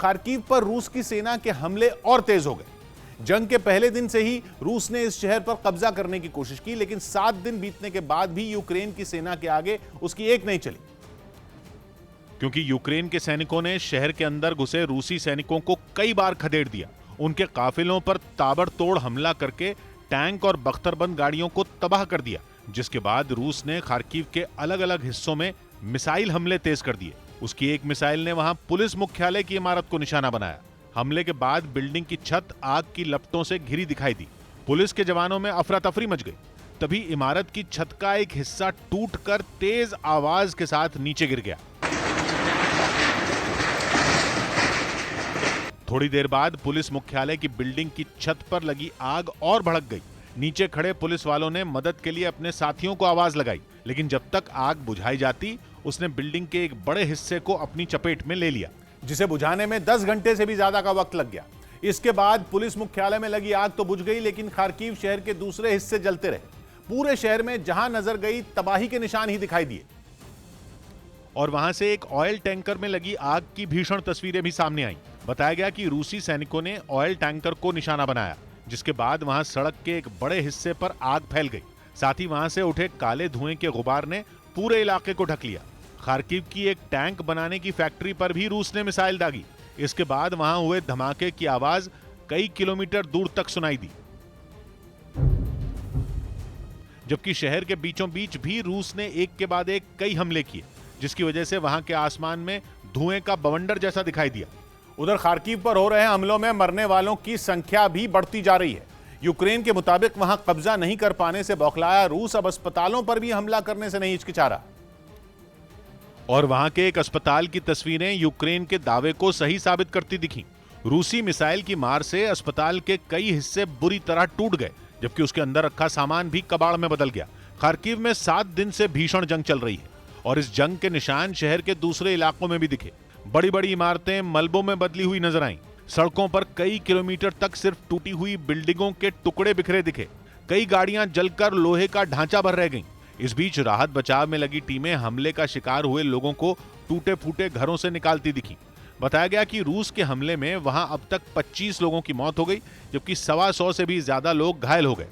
Kharkiv पर रूस की सेना के हमले और तेज हो गए। जंग के पहले दिन से ही रूस ने इस शहर पर कब्जा करने की कोशिश की, लेकिन 7 दिन बीतने के बाद भी यूक्रेन की सेना के आगे उसकी एक नहीं चली, क्योंकि यूक्रेन के सैनिकों ने शहर के अंदर घुसे रूसी सैनिकों को कई बार खदेड़ दिया। उनके काफिलों पर ताबड़तोड़ हमला करके टैंक और बख्तरबंद गाड़ियों को तबाह कर दिया, जिसके बाद रूस ने खार्किव के अलग अलग हिस्सों में मिसाइल हमले तेज कर दिए। उसकी एक मिसाइल ने वहां पुलिस मुख्यालय की इमारत को निशाना बनाया। हमले के बाद बिल्डिंग की छत आग की लपटों से घिरी दिखाई दी। पुलिस के जवानों में अफरा तफरी मच गई। तभी इमारत की छत का एक हिस्सा टूटकर तेज आवाज के साथ नीचे गिर गया। थोड़ी देर बाद पुलिस मुख्यालय की बिल्डिंग की छत पर लगी आग और भड़क गई। नीचे खड़े पुलिस वालों ने मदद के लिए अपने साथियों को आवाज लगाई, लेकिन जब तक आग बुझाई जाती, उसने बिल्डिंग के एक बड़े हिस्से को अपनी चपेट में ले लिया, जिसे बुझाने में 10 घंटे से भी ज्यादा का वक्त लग गया। इसके बाद पुलिस मुख्यालय में लगी आग तो बुझ गई, लेकिन खार्किव शहर के दूसरे हिस्से जलते रहे। पूरे शहर में जहां नजर गई तबाही के निशान ही दिखाई दिए। और वहां से एक ऑयल टैंकर में लगी आग की भीषण तस्वीरें भी सामने आईं। बताया गया कि रूसी सैनिकों ने ऑयल टैंकर को निशाना बनाया, जिसके बाद वहां सड़क के एक बड़े हिस्से पर आग फैल गई। साथ ही वहां से उठे काले धुएं के गुबार ने पूरे इलाके को ढक लिया। खार्किव की एक टैंक बनाने की फैक्ट्री पर भी रूस ने मिसाइल दागी। इसके बाद वहां हुए धमाके की आवाज कई किलोमीटर दूर तक सुनाई दी। जबकि शहर के बीचों बीच भी रूस ने एक के बाद एक कई हमले किए, जिसकी वजह से वहां के आसमान में धुएं का बवंडर जैसा दिखाई दिया। उधर खार्किव पर हो रहे हमलों में मरने वालों की संख्या भी बढ़ती जा रही है। यूक्रेन के मुताबिक वहां कब्जा नहीं कर पाने से बौखलाया रूस अब अस्पतालों पर भी हमला करने से नहीं हिचकिचा रहा। और वहां के एक अस्पताल की तस्वीरें यूक्रेन के दावे को सही साबित करती दिखी। रूसी मिसाइल की मार से अस्पताल के कई हिस्से बुरी तरह टूट गए, जबकि उसके अंदर रखा सामान भी कबाड़ में बदल गया। खार्किव में 7 दिन से भीषण जंग चल रही है और इस जंग के निशान शहर के दूसरे इलाकों में भी दिखे। बड़ी बड़ी इमारतें मलबों में बदली हुई नजर आईं। सड़कों पर कई किलोमीटर तक सिर्फ टूटी हुई बिल्डिंगों के टुकड़े बिखरे दिखे। कई गाड़ियां जलकर लोहे का ढांचा भर रह गईं। इस बीच राहत बचाव में लगी टीमें हमले का शिकार हुए लोगों को टूटे फूटे घरों से निकालती दिखी। बताया गया कि रूस के हमले में वहां अब तक 25 लोगों की मौत हो गई, जबकि 125 से भी ज्यादा लोग घायल हो गए।